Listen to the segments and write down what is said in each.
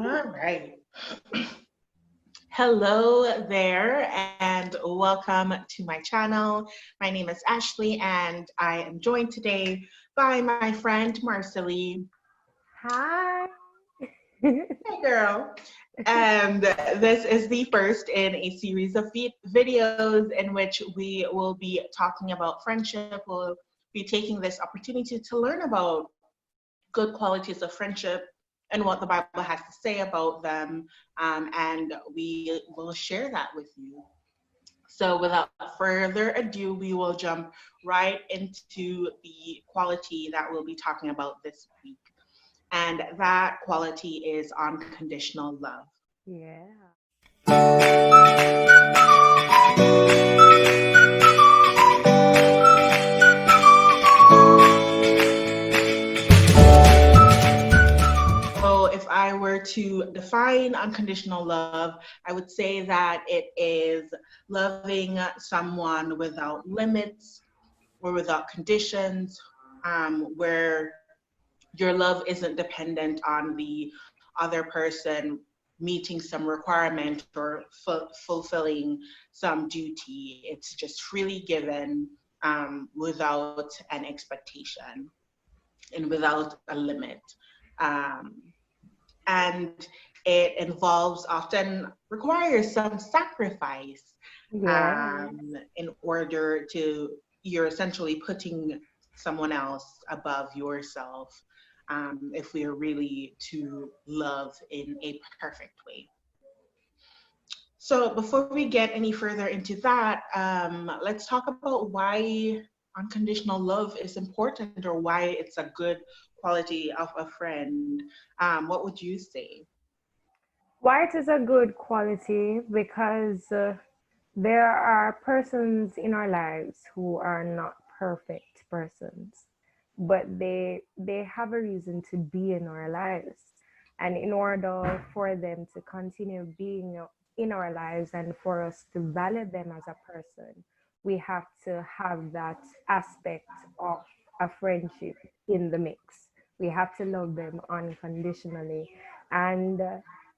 All right. Hello there, and welcome to my channel. My name is Ashley, and I am joined today by my friend Marcely. Hi. Hey, girl. And this is the first in a series of videos in which we will be talking about friendship. We'll be taking this opportunity to learn about good qualities of friendship and what the Bible has to say about them. And we will share that with you. So without further ado, we will jump right into the quality that we'll be talking about this week. And that quality is unconditional love. Yeah. So if I were to define unconditional love, I would say that it is loving someone without limits or without conditions, where your love isn't dependent on the other person meeting some requirement or fulfilling some duty. It's just freely given, without an expectation and without a limit. Um, and it involves, often requires some sacrifice, Yeah. in order to, you're essentially putting someone else above yourself, if we are really to love in a perfect way. So before we get any further into that, let's talk about why unconditional love is important, or why it's a good quality of a friend. What would you say? White is a good quality because there are persons in our lives who are not perfect persons, but they have a reason to be in our lives. And in order for them to continue being in our lives and for us to value them as a person, we have to have that aspect of a friendship in the mix. We have to love them unconditionally. And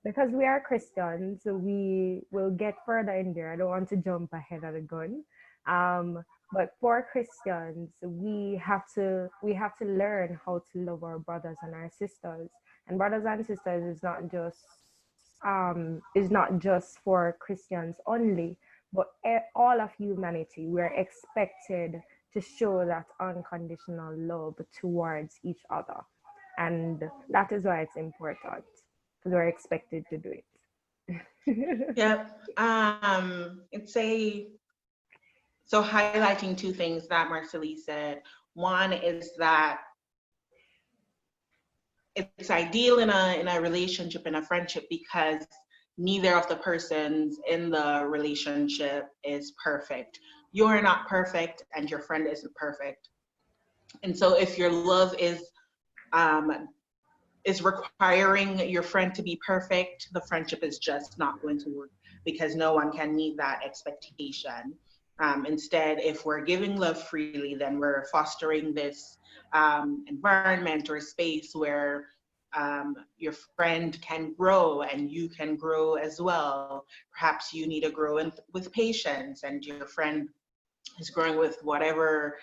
because we are Christians, we will get further in there. I don't want to jump ahead of the gun. But for Christians, we have to learn how to love our brothers and our sisters. And brothers and sisters is not just for Christians only, but all of humanity. We're expected to show that unconditional love towards each other, and that is why it's important because we're expected to do it. Yep. It's a so highlighting two things that Marcely said. One is that it's ideal in a relationship, in a friendship, because neither of the persons in the relationship is perfect. You're not perfect, and your friend isn't perfect. And so if your love um, is requiring your friend to be perfect, the friendship is just not going to work, because no one can meet that expectation. Instead, if we're giving love freely, then we're fostering this environment or space where your friend can grow and you can grow as well. Perhaps you need to grow with patience, and your friend is growing with whatever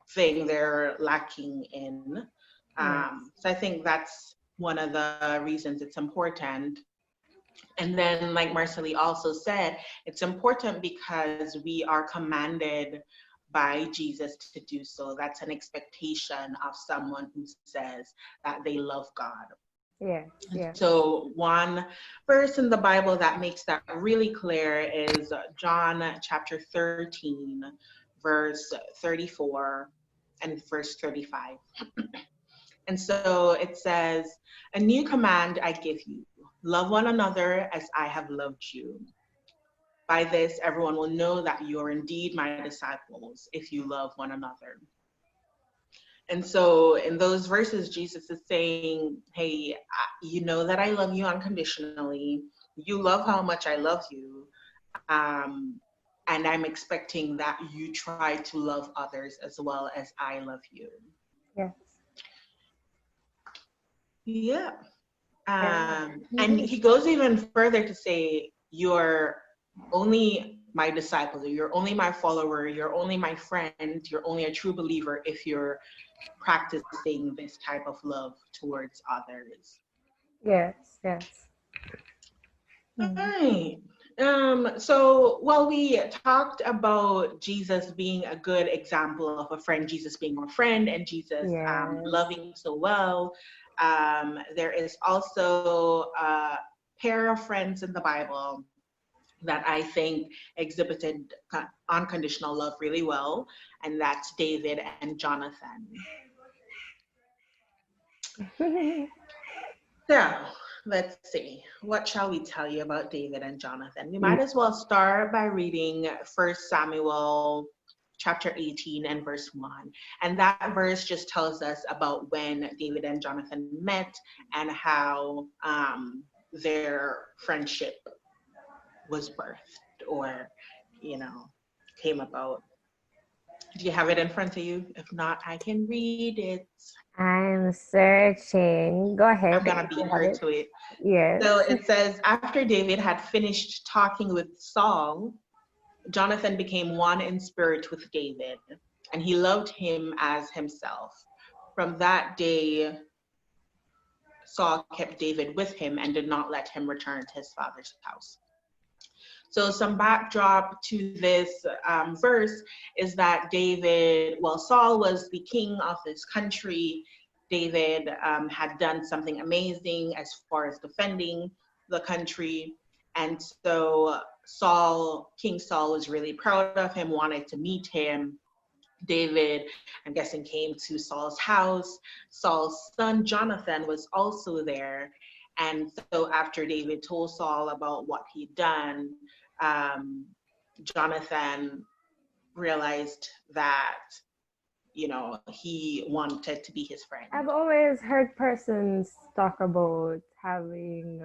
thing they're lacking in. Yes. So I think that's one of the reasons it's important. And then, like Marcely also said, it's important because we are commanded by Jesus to do so. That's an expectation of someone who says that they love God. Yes. Yes. So one verse in the Bible that makes that really clear is John chapter 13, verse 34 and verse 35. And so it says, "A new command I give you, love one another as I have loved you. By this, everyone will know that you are indeed my disciples if you love one another." And so in those verses, Jesus is saying, hey, you know that I love you unconditionally. You love how much I love you. Um, and I'm expecting that you try to love others as well as I love you. Yes. Yeah. Yeah. And he goes even further to say, you're only my disciple, you're only my follower, you're only my friend, you're only a true believer if you're practicing this type of love towards others. Yes, yes. All Mm. right. So while we talked about Jesus being a good example of a friend, Jesus being a friend, and Jesus Yes. loving so well, there is also a pair of friends in the Bible that I think exhibited unconditional love really well, and that's David and Jonathan. So let's see. What shall we tell you about David and Jonathan? We might as well start by reading 1 Samuel chapter 18 and verse 1. And that verse just tells us about when David and Jonathan met and how their friendship was birthed or, you know, came about. Do you have it in front of you? If not, I can read it. I'm searching. Go I'm ahead gonna if you beat have her it. to it. Yes. So it says, after David had finished talking with Saul, Jonathan became one in spirit with David, and he loved him as himself. From that day, Saul kept David with him and did not let him return to his father's house. So some backdrop to this verse is that Saul was the king of this country. David had done something amazing as far as defending the country. And so King Saul was really proud of him, wanted to meet him. David, I'm guessing, came to Saul's house. Saul's son Jonathan was also there. And so after David told Saul about what he'd done, um, Jonathan realized that, he wanted to be his I've friend. always heard persons talk about having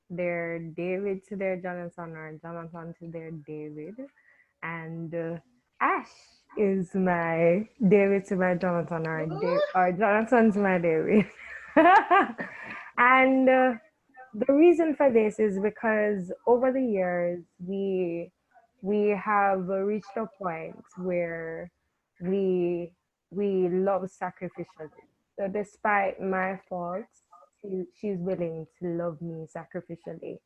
their David to their Jonathan or Jonathan to their David. And Ash is my David to my Jonathan or Jonathan to my David. And the reason for this is because over the years we have reached a point where we we love sacrificially. So despite my faults, she's willing to love me sacrificially,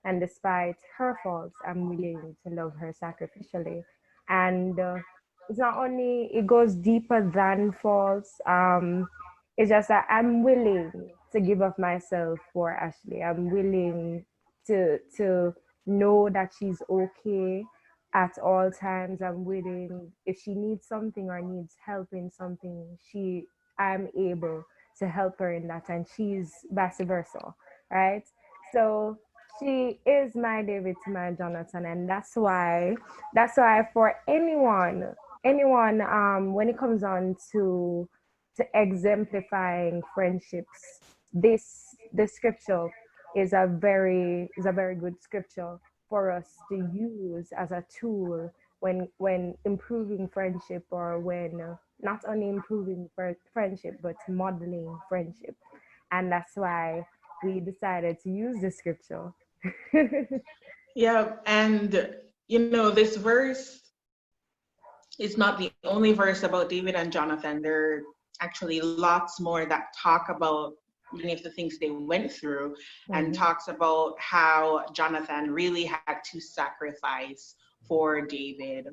and despite her faults, I'm willing to love her sacrificially. And it's not only, it goes deeper than faults. It's just that I'm willing to give of myself for Ashley. I'm willing to know that she's okay at all times. I'm willing, if she needs something or needs help in something, I'm able to help her in that, and she's vice versa, right? So she is my David to my Jonathan, and that's why for anyone when it comes on to exemplifying friendships, the scripture is a very good scripture for us to use as a tool when improving friendship, or when not only improving friendship but modeling friendship. And that's why we decided to use the scripture. Yeah, and this verse is not the only verse about David and Jonathan. There are actually lots more that talk about many of the things they went through, and Mhm. talks about how Jonathan really had to sacrifice for David.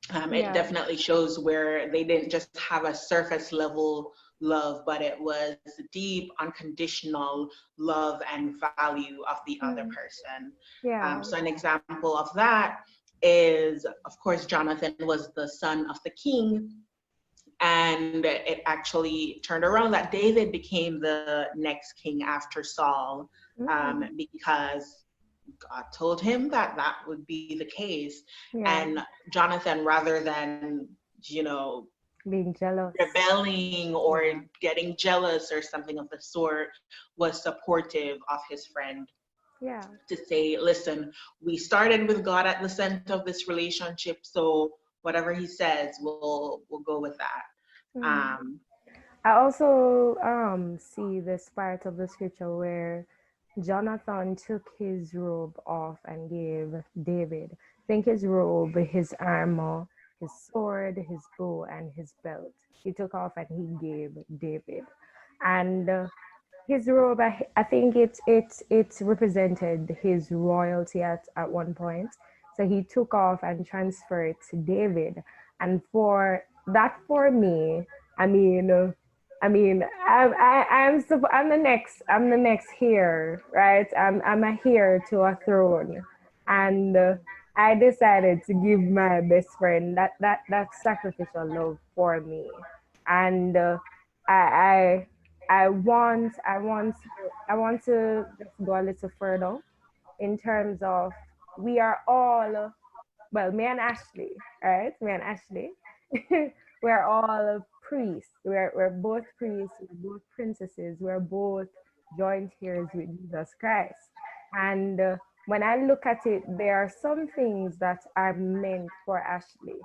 It Yeah. definitely shows where they didn't just have a surface level love, but it was deep, unconditional love and value of the other Mm. person. Yeah. So an example of that is, of course, Jonathan was the son of the king, and it actually turned around that David became the next king after Saul, Mm. because God told him that that would be the case. Yeah. And Jonathan, rather than, you know, Being jealous. rebelling or Yeah. getting jealous or something of the sort, was supportive of his friend Yeah. to say, listen, we started with God at the center of this relationship, so whatever he says, we'll go with that. Mm. Um, I also see this part of the scripture where Jonathan took his robe off and gave David. I think his robe, his armor, his sword, his bow, and his belt. He took off and he gave David. And his robe, I think it represented his royalty at one point. So he took off and transferred it to David. And for that, for me, I mean, I'm the next heir, right? I'm a heir to a throne, and I decided to give my best friend that sacrificial love for me, and I I want to just go a little further in terms of we are all, well, me and Ashley, right? Me and Ashley, we're all priests. We're both priests. We're both princesses. We're both joint heirs with Jesus Christ. And when I look at it, there are some things that are meant for Ashley,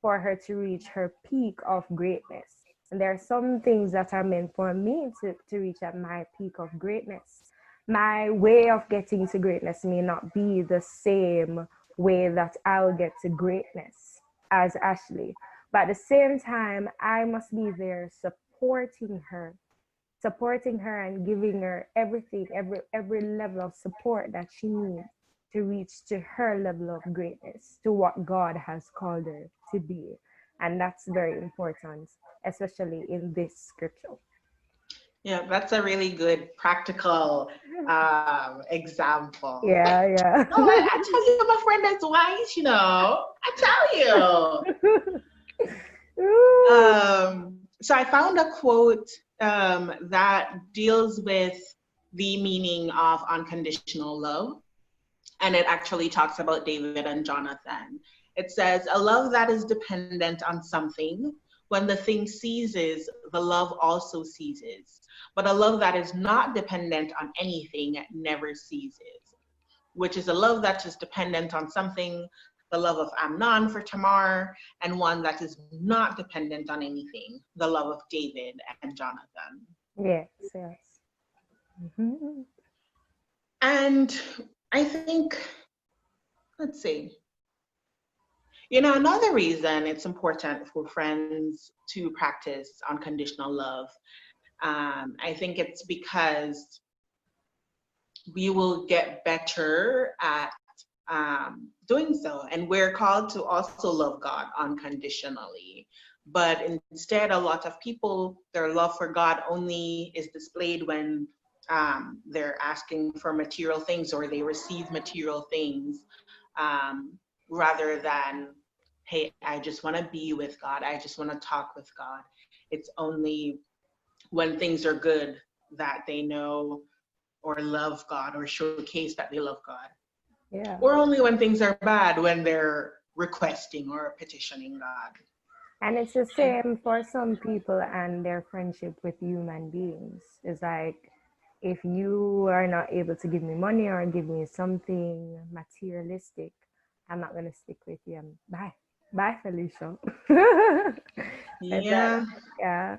for her to reach her peak of greatness. And there are some things that are meant for me to reach at my peak of greatness. My way of getting to greatness may not be the same way that I'll get to greatness as Ashley. But at the same time, I must be there supporting her and giving her everything, every level of support that she needs to reach to her level of greatness, to what God has called her to be. And that's very important, especially in this scripture. Yeah, that's a really good practical example. Yeah, yeah. Oh, I tell you, my friend that's wise, you know. I tell you. So I found a quote that deals with the meaning of unconditional love. And it actually talks about David and Jonathan. It says, a love that is dependent on something, when the thing ceases, the love also ceases. But a love that is not dependent on anything never ceases, which is a love that is dependent on something, the love of Amnon for Tamar, and one that is not dependent on anything, the love of David and Jonathan. Yes, yes. Mm-hmm. And I think, let's see, you know, another reason it's important for friends to practice unconditional love, I think it's because we will get better at doing so. And we're called to also love God unconditionally. But instead, a lot of people, their love for God only is displayed when they're asking for material things or they receive material things, rather than, hey, I just want to be with God. I just want to talk with God. It's only when things are good that they know or love God or showcase that they love God. Yeah. Or only when things are bad, when they're requesting or petitioning God. And it's the same for some people and their friendship with human beings. It's like, if you are not able to give me money or give me something materialistic, I'm not going to stick with you. Bye. Bye, Felicia. Yeah. Yeah. Yeah.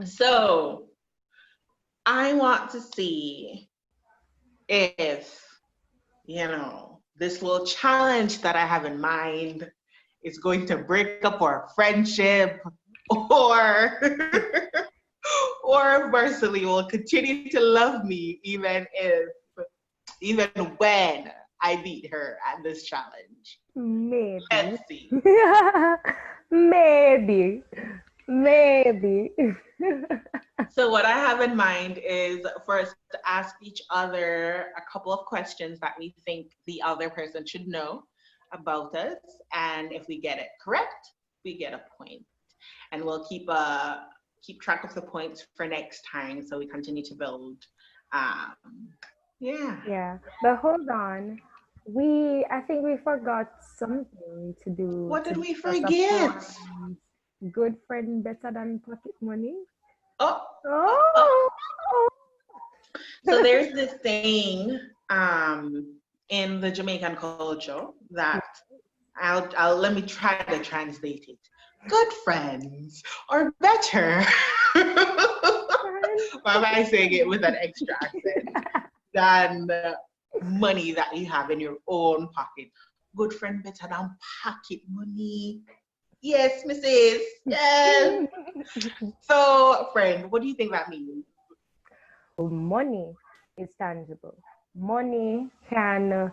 So I want to see if, you know, this little challenge that I have in mind is going to break up our friendship, or or Varsity will continue to love me even when I beat her at this challenge. Maybe. Let's see. Maybe. Maybe. So what I have in mind is for us to ask each other a couple of questions that we think the other person should know about us. And if we get it correct, we get a point. And we'll keep track of the points for next time, so we continue to build. Yeah. Yeah. But hold on. I think we forgot something to do What to did we discuss forget? upon good friend better than pocket money. Oh, oh, Oh. oh. So there's this thing in the Jamaican culture that I'll let me try to translate it. good friends, or better. Why am I saying it with an extra accent? Than money that you have in your own pocket. Good friend better than pocket money. Yes, Mrs. Yes. So, friend, what do you think that means? Money is tangible. Money can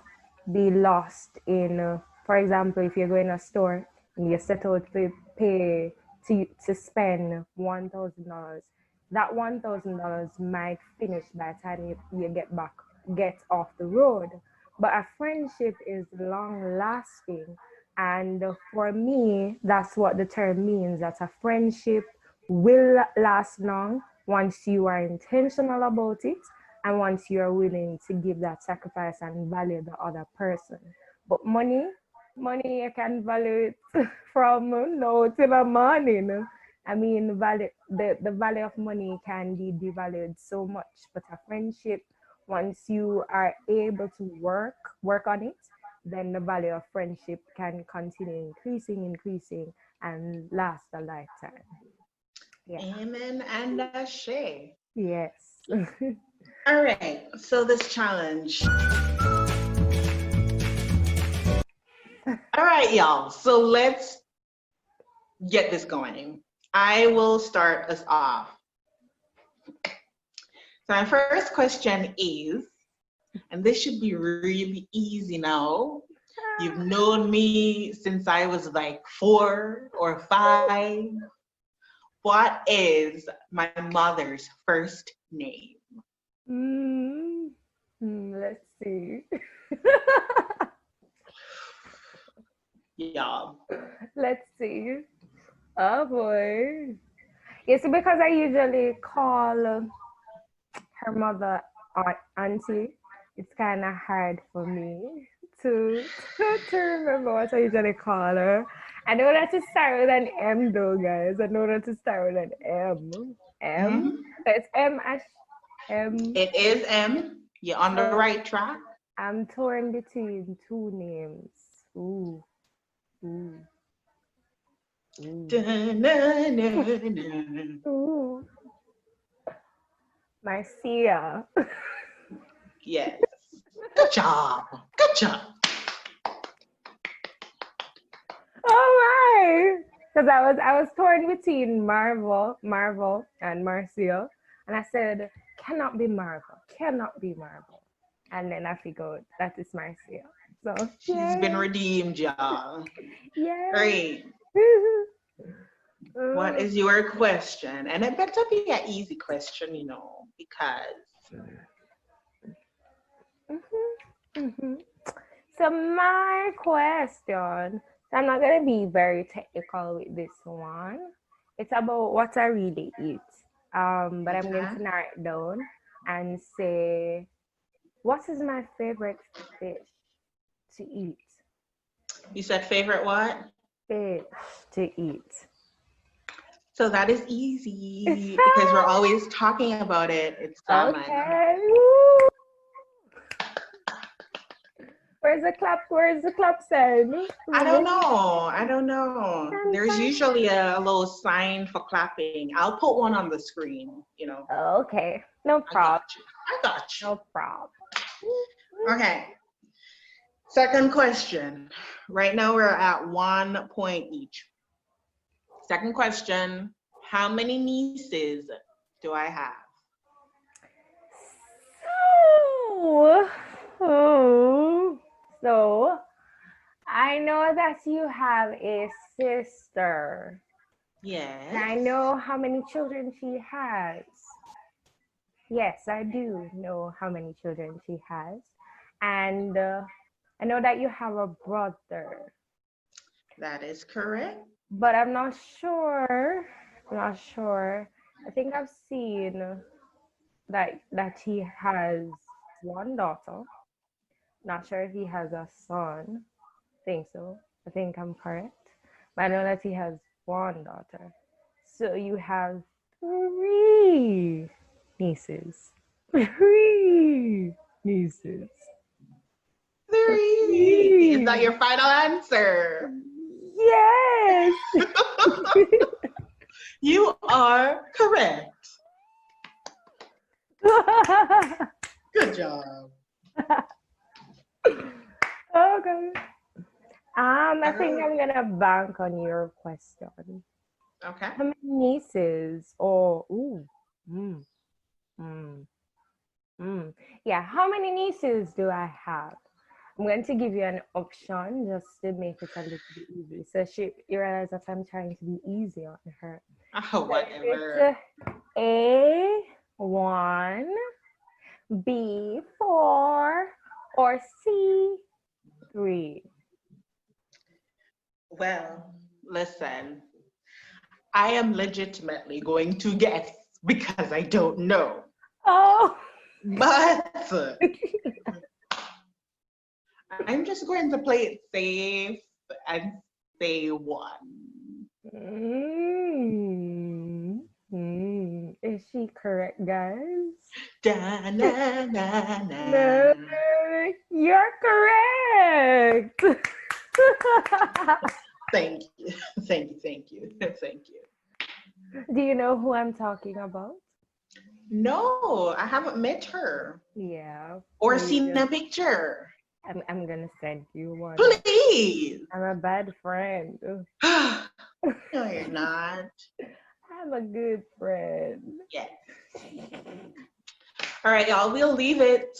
be lost in, for example, if you go in a store and you set out to pay to spend $1,000, that $1,000 might finish by the time you get off the road. But a friendship is long lasting. And for me, that's what the term means, that a friendship will last long once you are intentional about it and once you are willing to give that sacrifice and value the other person. But money you can value it from now till the morning. I mean, the value of money can be devalued so much, but a friendship, once you are able to work on it, then the value of friendship can continue increasing, and last a lifetime. Yeah. Amen and ashe. Yes. All right, so this challenge. All right, y'all. So let's get this going. I will start us off. So my first question is, and this should be really easy now. You've known me since I was like 4 or 5. What is my mother's first name? Let's see. Y'all. Let's see. Oh boy. Yes, because I usually call her mother auntie. It's kind of hard for me to remember what I usually call her. I know that to start with an M though, guys. I know that to start with an M. Mm-hmm. So it's M. It is M. You're on the right track. I'm torn between 2 names. Ooh. Ooh. Marcia. Yes. Good job. Good job. Oh my! Because I was torn between Marvel, and Marcia, and I said, cannot be Marvel. And then I figured that is Marcia. So She's been redeemed, y'all. yeah. Great. What is your question? And it better be an easy question, because. So my question, so I'm not going to be very technical with this one. It's about what I really eat. But I'm going to narrow it down and say, what is my favorite fish to eat? You said favorite what? Fish to eat. So that is easy because we're always talking about it. It's salmon. Okay. Where's the clap sign? I don't know. There's usually a little sign for clapping. I'll put one on the screen, Okay. No problem. I got you. No problem. Okay. Second question. Right now we're at 1 point each. Second question. How many nieces do I have? So I know that you have a sister. Yes. And I know how many children she has. Yes, I do know how many children she has. And I know that you have a brother. That is correct. But I'm not sure. I think I've seen that he has one daughter. Not sure if he has a son. I think so. I think I'm correct. But I know that he has one daughter. So you have 3 nieces. 3 nieces. 3. Is that your final answer? Yes. You are correct. Good job. Okay. I think Oh, I'm gonna bank on your question. okay. How many nieces? Oh, ooh. Mm, mm, yeah, how many nieces do I have? I'm going to give you an option just to make it a little bit easy. So you realize that I'm trying to be easy on her. Oh, So is whatever. it A1, B4, or C3? Well, listen, I am legitimately going to guess because I don't know. Oh. But I'm just going to play it safe and say one. Is she correct, guys? Da, na, na, No, na. you're correct. Thank you. Thank you. Thank you. Thank you. Do you know who I'm talking about? No, I haven't met her Yeah, or you seen just a picture. I'm gonna send you one. Please. I'm a bad friend. No, you're not. I'm a good friend. Yes. All right, y'all. We'll leave it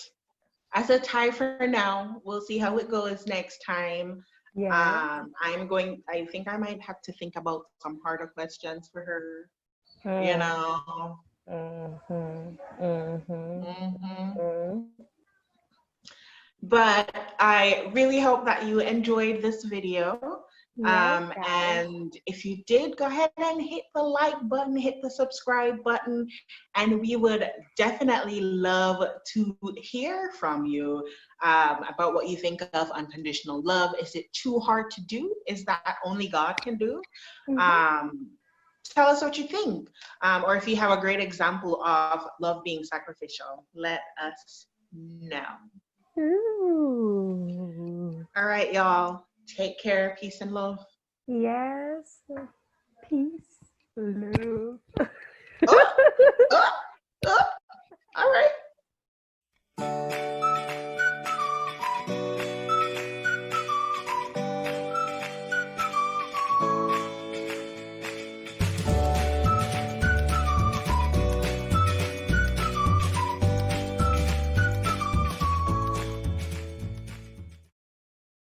as a tie for now. We'll see how it goes next time. Yeah. I think I might have to think about some harder questions for her, you Mm, know. mhm, mhm, hmm mhm. But I really hope that you enjoyed this video. Yes, guys. And if you did, go ahead and hit the like button, hit the subscribe button, and we would definitely love to hear from you about what you think of unconditional love. Is it too hard to do? Is that only God can do? Mhm. Um, Tell us what you think. Or if you have a great example of love being sacrificial, let us know. Ooh. All right, y'all. Take care. Peace and love. Yes. Peace. Love.